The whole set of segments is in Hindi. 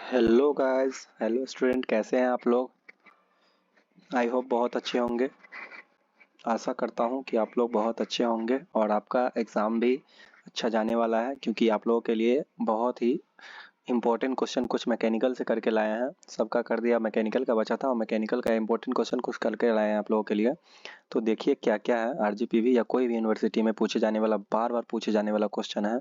हेलो गाइस, हेलो स्टूडेंट, कैसे हैं आप लोग। आई होप बहुत अच्छे होंगे। आशा करता हूं कि आप लोग बहुत अच्छे होंगे और आपका एग्ज़ाम भी अच्छा जाने वाला है, क्योंकि आप लोगों के लिए बहुत ही इम्पोर्टेंट क्वेश्चन कुछ मैकेनिकल से करके लाए हैं। सबका कर दिया, मैकेनिकल का बचा था और मैकेनिकल का इम्पोर्टेंट क्वेश्चन कुछ करके लाए हैं आप लोगों के लिए। तो देखिए क्या क्या है। आरजीपीवी या कोई भी यूनिवर्सिटी में पूछे जाने वाला, बार बार पूछे जाने वाला क्वेश्चन है,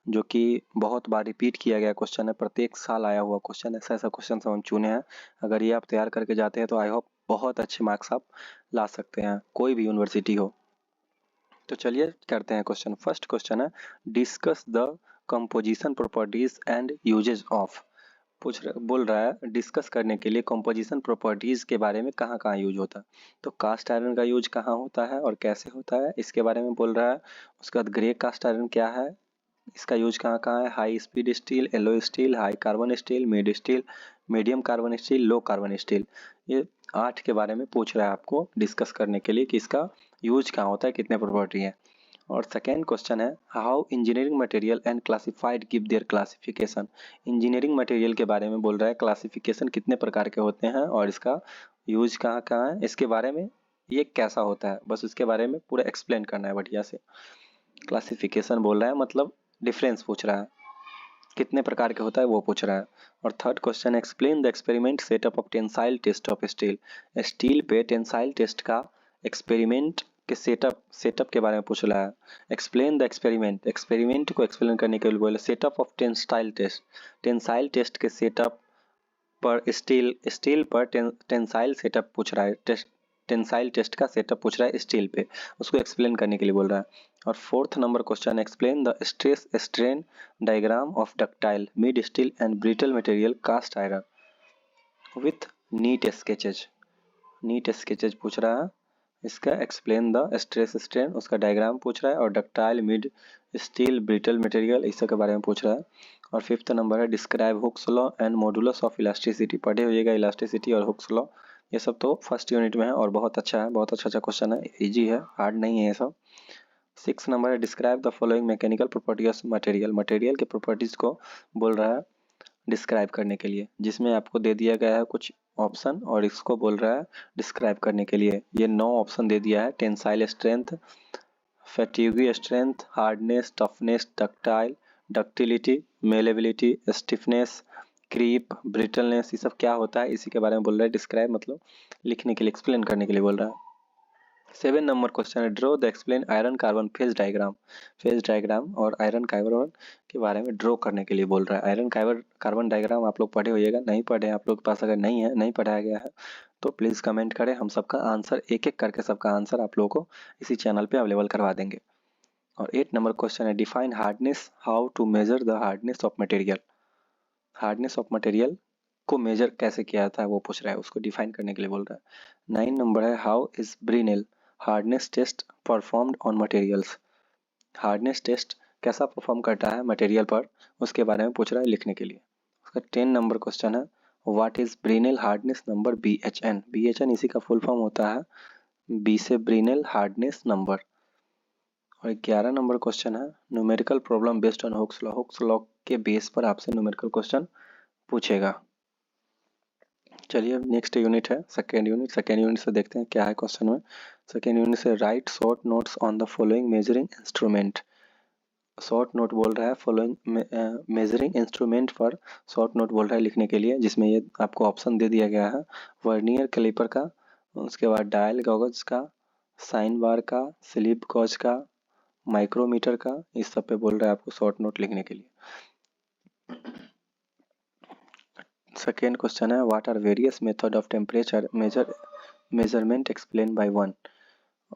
जो कि बहुत बार रिपीट किया गया क्वेश्चन है, प्रत्येक साल आया हुआ क्वेश्चन है। ऐसा ऐसा क्वेश्चन हम चुने हैं। अगर ये आप तैयार करके जाते हैं तो आई होप बहुत अच्छे मार्क्स आप ला सकते हैं, कोई भी यूनिवर्सिटी हो। तो चलिए करते हैं क्वेश्चन। फर्स्ट क्वेश्चन है, discuss the composition properties and uses of. बोल रहा है डिस्कस करने के लिए कंपोजिशन प्रॉपर्टीज के बारे में कहाँ कहाँ यूज होता है। तो कास्ट आयरन का यूज कहाँ होता है और कैसे होता है, इसके बारे में बोल रहा है। उसके बाद ग्रे कास्ट आयरन क्या है, इसका यूज कहाँ कहाँ है। High speed steel, alloy steel, high carbon steel, mild steel, medium carbon steel, low carbon steel. ये 8 के बारे में पूछ रहा है आपको डिस्कस करने के लिए कि इसका यूज कहाँ होता है, कितने प्रॉपर्टी है। और सेकेंड क्वेश्चन है, how engineering material and classified give their classification. Engineering material के बारे में बोल रहा है, क्लासिफिकेशन कितने प्रकार के होते हैं और इसका यूज कहाँ कहाँ है, इसके बारे में, ये कैसा होता है, बस उसके बारे में पूरा एक्सप्लेन करना है बढ़िया से। क्लासिफिकेशन बोल रहा है मतलब डिफरेंस पूछ रहा है, कितने प्रकार के होता है वो पूछ रहा है। और third question, explain the experiment setup of tensile test of steel. Steel पे टेंसाइल टेस्ट का एक्सपेरिमेंट के सेटअप के बारे में पूछ रहा है। एक्सप्लेन द एक्सपेरिमेंट, एक्सपेरिमेंट को एक्सप्लेन करने के लिए बोले setup of tensile test. Tensile test के सेटअप पर स्टील पर टेंसाइल सेटअप पूछ रहा है, टेंसाइल टेस्ट का सेटअप पूछ रहा है स्टील पे, उसको एक्सप्लेन करने के लिए बोल रहा है। और fourth number question, explain the stress strain diagram of ductile mild steel and brittle material cast iron with neat sketches. Neat sketches पूछ रहा है, इसका एक्सप्लेन द स्ट्रेस स्ट्रेन उसका डायग्राम पूछ रहा है, और ductile mild steel brittle material इस सब के बारे में पूछ रहा है। और फिफ्थ नंबर है, describe Hooke's law and modulus of elasticity. पढ़े होइएगा इलास्टिसिटी और हुक्स लॉ, ये सब तो फर्स्ट यूनिट में है और बहुत अच्छा है, बहुत अच्छा क्वेश्चन है, इजी है, हार्ड नहीं है ये सब। सिक्स नंबर है, describe the following mechanical property of material. Material के प्रॉपर्टीज को बोल रहा है डिस्क्राइब करने के लिए, जिसमें आपको दे दिया गया है कुछ ऑप्शन और इसको बोल रहा है डिस्क्राइब करने के लिए। ये 9 ऑप्शन दे दिया है, tensile strength, fatigue strength, hardness, toughness, ductile, ductility, malleability, stiffness, creep, brittleness, ये सब क्या होता है इसी के बारे में बोल रहा है। डिस्क्राइब मतलब लिखने के लिए, एक्सप्लेन करने के लिए बोल रहा है। 7 नंबर क्वेश्चन है, draw the explain iron carbon phase diagram. Phase diagram और आयरन कार्बन के बारे में ड्रॉ करने के लिए बोल रहा है। आयरन कार्बन डायग्राम आप लोग पढ़े होइएगा, नहीं पढ़े आप लोग के पास अगर नहीं है, नहीं पढ़ाया गया है तो प्लीज़ कमेंट करें, हम सबका आंसर एक एक करके सबका आंसर आप लोगों को इसी चैनल पे अवेलेबल करवा देंगे। और 8 नंबर क्वेश्चन है, define hardness, how to measure the hardness of material. Hardness of material को मेजर कैसे किया जाता है वो पूछ रहा है, उसको डिफाइन करने के लिए बोल रहा है। 9 नंबर है, how is Brinell hardness test performed on materials. Hardness test कैसा परफॉर्म करता है मटेरियल पर, उसके बारे में पूछ रहा है लिखने के लिए। उसका 10 नंबर क्वेश्चन है, what is Brinell hardness number BHN। BHN इसी का फुल फॉर्म होता है बी से ब्रिनेल हार्डनेस नंबर। और 11 नंबर क्वेश्चन है, numerical problem based on Hooke's law. Hooke's law के बेस पर आपसे न्यूमेरिकल क्वेश्चन पूछेगा। चलिए अब नेक्स्ट यूनिट है सेकेंड यूनिट। सेकेंड यूनिट से देखते हैं क्या है क्वेश्चन में। सेकेंड यूनिट से, right short notes on the following measuring instrument. Short note बोल रहा है फॉलोइंग मेजरिंग इंस्ट्रूमेंट पर शॉर्ट नोट बोल रहा है लिखने के लिए, जिसमें ये आपको ऑप्शन दे दिया गया है, वर्नियर कैलिपर का, उसके बाद डायल गॉगल्स का, साइन बार का, स्लिप गॉज का, माइक्रोमीटर का, इस सब पे बोल रहा है आपको शॉर्ट नोट लिखने के लिए। सेकेंड क्वेश्चन है, what are various method of temperature measurement explain by one.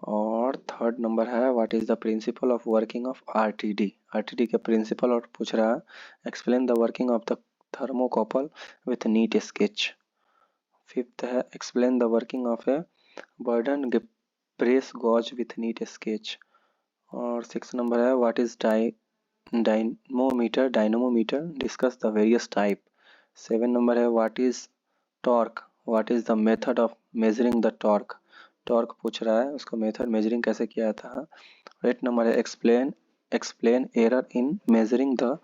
और थर्ड नंबर है, what is the principle of working of RTD। RTD के प्रिंसिपल और पूछ रहा है, explain the working of the thermocouple with neat sketch. Fifth है, explain the working of a Bourdon press gauge with neat sketch. और सिक्स नंबर है, what is dynamometer discuss the various type. 7 number है, what is torque, what is the method of measuring the torque. Torque पूछ रहा है, उसको मेथड मेजरिंग कैसे किया था। 8 नंबर है, explain error in measuring the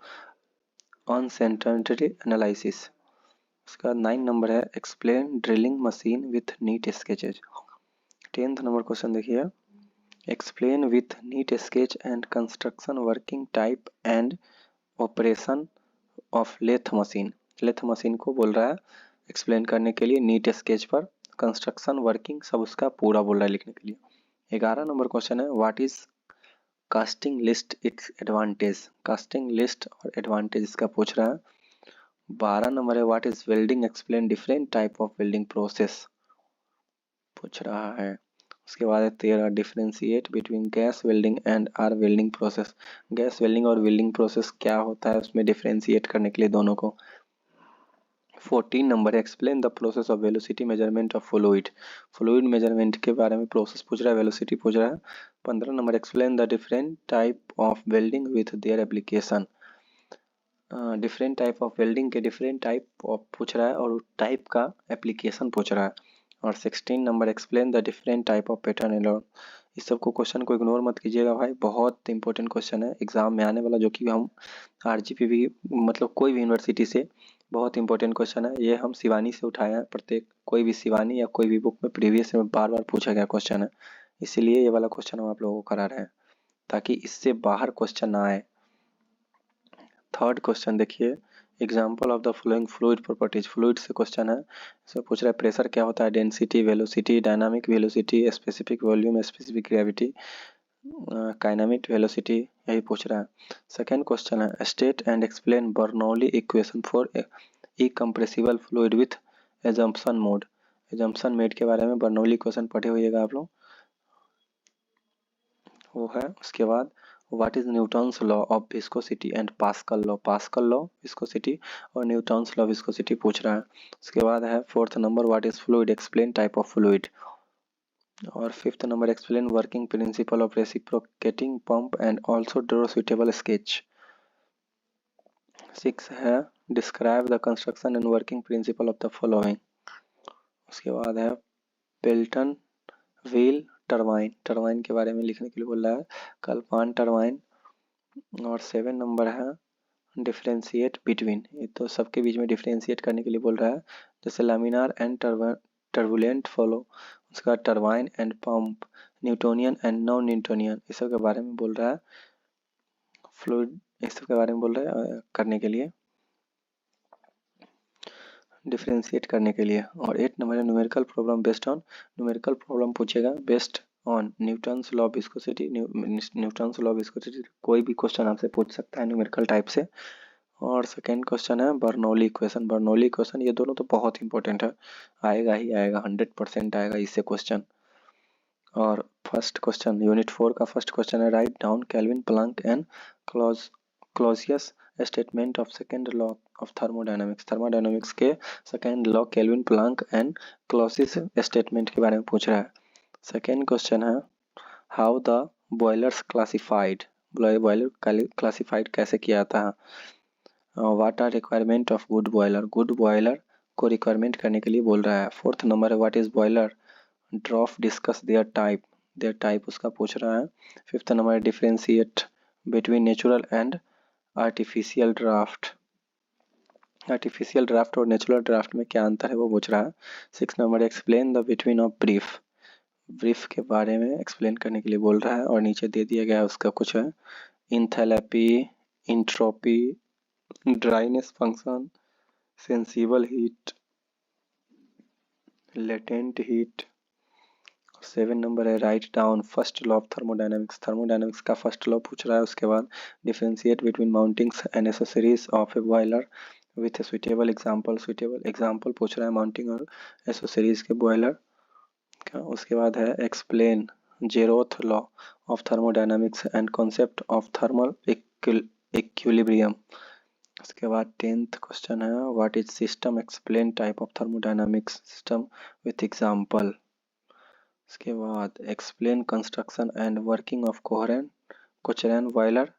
uncertainty analysis. उसका 9 नंबर है explain drilling machine with neat sketches. 10th number question देखिए, explain with neat sketch and construction working type and operation of lathe machine. Lathe machine को बोल रहा है एक्सप्लेन करने के लिए नीट स्केच पर, कंस्ट्रक्शन वर्किंग सब उसका पूरा बोल रहा है लिखने के लिए। 11 नंबर क्वेश्चन है what is casting list its advantage. Casting list और एडवांटेज इसका पूछ रहा है। 12 नंबर है what is welding, explain different type of welding process पूछ रहा है। उसके बाद है 13 differentiate between gas welding and arc welding process. Gas welding और वेल्डिंग प्रोसेस क्या होता है उसमें डिफरेंशिएट करने के लिए दोनों को। 14 नंबर है explain the process of velocity measurement of fluid. Fluid measurement के बारे में प्रोसेस पूछ रहा है, वेलोसिटी पूछ रहा है। 15 number explain the different type of welding with their application. Different type of welding के डिफरेंट टाइप ऑफ पूछ रहा है और टाइप का एप्लीकेशन पूछ रहा है। और 16 number explain the different type of pattern allowance. इस सब को क्वेश्चन को इग्नोर मत कीजिएगा भाई, बहुत इंपॉर्टेंट क्वेश्चन है एग्जाम में आने वाला, जो कि हम आरजीपीवी मतलब कोई भी यूनिवर्सिटी से बहुत इंपॉर्टेंट क्वेश्चन है। ये हम शिवानी से उठाए हैं, प्रत्येक कोई भी शिवानी या कोई भी बुक में प्रीवियस में बार बार पूछा गया क्वेश्चन है, इसीलिए ये वाला क्वेश्चन हम आप लोगों को करा रहे हैं ताकि इससे बाहर क्वेश्चन ना आए। थर्ड क्वेश्चन देखिए, example of the flowing fluid properties. Fluid से क्वेश्चन है, इसमें पूछ रहा है प्रेशर क्या होता है, density, velocity, dynamic velocity, specific volume, specific gravity, kinematic velocity, यही पूछ रहा है। सेकेंड क्वेश्चन है state and explain Bernoulli equation for incompressible fluid with assumption made. Assumption made के बारे में बर्नौली इक्वेशन पढ़े होइएगा आप लोग, वो है। उसके बाद what is Newton's law of viscosity and pascal law. Pascal law viscosity और न्यूटन्स लॉ विस्कोसिटी पूछ रहा है। उसके बाद है 4th number what is fluid, explain type of fluid. और 5th number explain working principle of reciprocating pump and also draw suitable sketch. 6 है describe the construction and working principle of the following. उसके बाद है पेल्टन व्हील टरबाइन, टरबाइन के बारे में लिखने के लिए बोल रहा है, कल्पान टरबाइन। और 7 नंबर है डिफरेंशिएट बिटवीन, ये तो सबके बीच में डिफरेंशिएट करने के लिए बोल रहा है, जैसे लैमिनार एंड टर्बुलेंट फ्लो, उसका turbine and pump, Newtonian and non Newtonian, इस सब के बारे में बोल रहा है, फ्लूइड इस सब के बारे में बोल रहा है करने के लिए, डिफरेंशिएट करने के लिए। और 8 नंबर है numerical problem based on, numerical problem पूछेगा based on Newton's law of viscosity. Newton's law of viscosity कोई भी क्वेश्चन आपसे पूछ सकता है न्यूमेरिकल टाइप से। और सेकेंड क्वेश्चन है बर्नौली इक्वेशन। बर्नौली इक्वेशन ये दोनों तो बहुत इंपॉर्टेंट है, आएगा ही आएगा, 100% आएगा इससे क्वेश्चन। और फर्स्ट क्वेश्चन यूनिट 4 का फर्स्ट क्वेश्चन है write down Kelvin Planck and Clausius statement of second law of thermodynamics. Thermodynamics के second law Kelvin Planck and Clausius statement के बारे में पूछ रहा है। सेकेंड क्वेश्चन है how the boilers classified, boiler classified कैसे किया जाता है। What are requirement of good boiler, good boiler को रिक्वायरमेंट करने के लिए बोल रहा है। 4th नंबर है what is boiler ड्रॉफ, discuss their type उसका पूछ रहा है। 5th नंबर है differentiate between natural and artificial draft, artificial draft और नेचुरल ड्राफ्ट में क्या अंतर है वो पूछ रहा है। 6 number explain the between of brief, brief के बारे में एक्सप्लेन करने के लिए बोल रहा है और नीचे दे दिया गया है उसका कुछ है, enthalpy, entropy, dryness function, sensible heat, latent heat. 7 number है write down first law of thermodynamics, thermodynamics का फर्स्ट लॉ पूछ रहा है। उसके बाद differentiate between mountings and accessories of a boiler with a suitable example, suitable example पूछ रहा है माउंटिंग और एसेसरीज के बॉयलर का। उसके बाद है explain zeroth law of thermodynamics and concept of thermal equilibrium. उसके बाद 10th क्वेश्चन है what is system, explain type of thermodynamics system with example. उसके बाद explain construction and working of Cochran boiler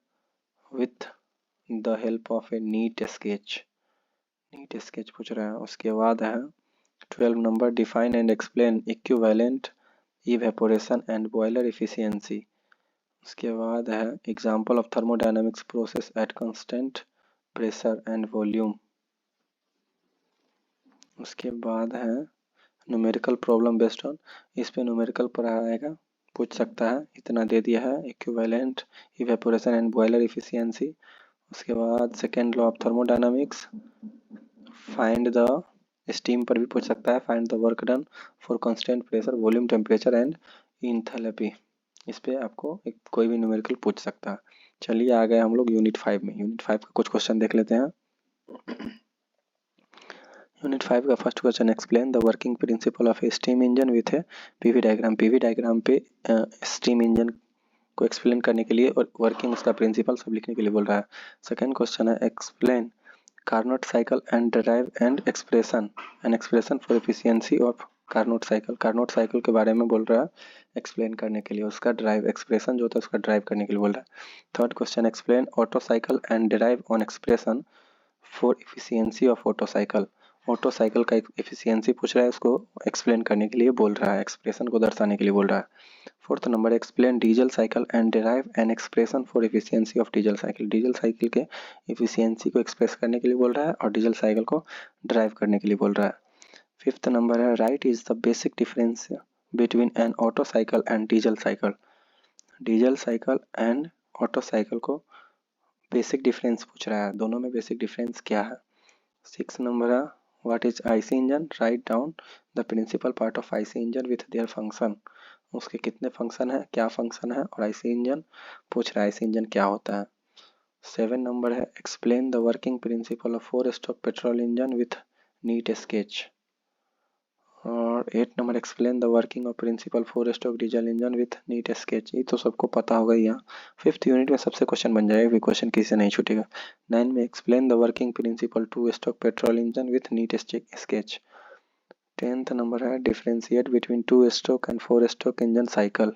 with the help of a neat sketch, neat sketch पूछ रहा है। उसके बाद है 12 number define and explain equivalent evaporation and boiler efficiency. उसके बाद है example of thermodynamics process at constant pressure and volume. उसके बाद है न्यूमेरिकल प्रॉब्लम बेस्ड ऑन, इस पे न्यूमेरिकल पर आएगा, पूछ सकता है, इतना दे दिया है, equivalent evaporation and boiler efficiency. उसके बाद second law of thermodynamics, find the steam पर भी पूछ सकता है, find the work done for constant pressure volume temperature and enthalpy. इस पे आपको एक कोई भी न्यूमेरिकल पूछ सकता है। चलिए आ गए हम लोग यूनिट 5 में। यूनिट 5 का कुछ क्वेश्चन देख लेते हैं। यूनिट 5 का first question, explain the working principle of A steam engine with A PV diagram. PV diagram पे स्टीम इंजन को एक्सप्लेन करने के लिए और वर्किंग उसका प्रिंसिपल सब लिखने के लिए बोल रहा है। सेकेंड क्वेश्चन है, explain Carnot cycle and drive and expression for efficiency of Carnot cycle. Carnot cycle के बारे में बोल रहा है एक्सप्लेन करने के लिए, उसका ड्राइव एक्सप्रेशन जो होता है उसका ड्राइव करने के लिए बोल रहा है। Third question, explain auto cycle and drive on expression for efficiency of auto cycle. Auto cycle का एफिशिएंसी पूछ रहा है, उसको एक्सप्लेन करने के लिए बोल रहा है, एक्सप्रेशन को दर्शाने के लिए बोल रहा है। Fourth number, explain diesel cycle and derive an expression for efficiency of diesel cycle. Diesel cycle के एफिशिएंसी को एक्सप्रेस करने के लिए बोल रहा है और डीजल साइकिल को ड्राइव करने के लिए बोल रहा है। फिफ्थ नंबर है, write is the basic difference between an Otto cycle and diesel cycle. Diesel cycle and Otto cycle को बेसिक डिफरेंस पूछ रहा है, दोनों में बेसिक डिफरेंस क्या है। सिक्स नंबर है, what is IC engine, write down the principal part of IC engine with their function. उसके कितने फंक्शन है, क्या फंक्शन है, और आईसी इंजन पूछ रहा है आईसी इंजन क्या होता है। सेवन नंबर है, explain the working principle of 4 stroke petrol engine with neat sketch. और 8 number, explain the working of principle 4 stroke diesel engine with neat sketch. ये तो सबको पता होगा ही। यहाँ फिफ्थ यूनिट में सबसे क्वेश्चन बन जाएगा, भी क्वेश्चन किसी से नहीं छूटेगा। 9 में, explain the working principle 2 stroke petrol engine with neat sketch. 10th number है, differentiate between 2 stroke and 4 stroke engine cycle.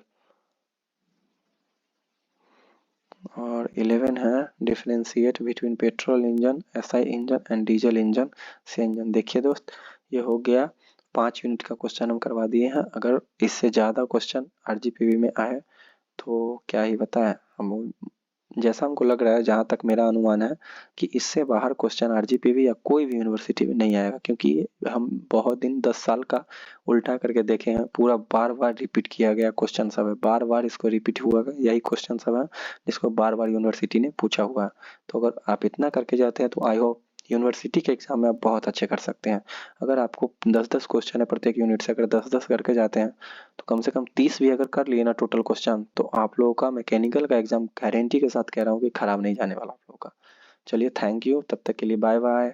और 11 है, differentiate between petrol engine, SI engine and diesel engine से इंजन। देखिए दोस्त, ये हो गया 5 यूनिट का क्वेश्चन हम करवा दिए हैं। अगर इससे ज़्यादा क्वेश्चन आरजीपीवी में आए तो क्या ही बताएं हम, जैसा हमको लग रहा है, जहाँ तक मेरा अनुमान है कि इससे बाहर क्वेश्चन आरजीपीवी या कोई भी यूनिवर्सिटी में नहीं आएगा, क्योंकि हम बहुत दिन 10 साल का उल्टा करके देखे हैं, पूरा बार बार रिपीट किया गया क्वेश्चन सब है, बार बार इसको रिपीट हुआ यही क्वेश्चन सब है जिसको बार बार यूनिवर्सिटी ने पूछा हुआ है। तो अगर आप इतना करके जाते हैं तो आई होप यूनिवर्सिटी के एग्जाम में आप बहुत अच्छे कर सकते हैं। अगर आपको 10-10 क्वेश्चन है प्रत्येक यूनिट से, अगर 10-10 करके जाते हैं तो कम से कम 30 भी अगर कर लिए ना टोटल क्वेश्चन, तो आप लोगों का मैकेनिकल का एग्जाम गारंटी के साथ कह रहा हूँ कि खराब नहीं जाने वाला आप लोगों का। चलिए, थैंक यू, तब तक के लिए बाय बाय।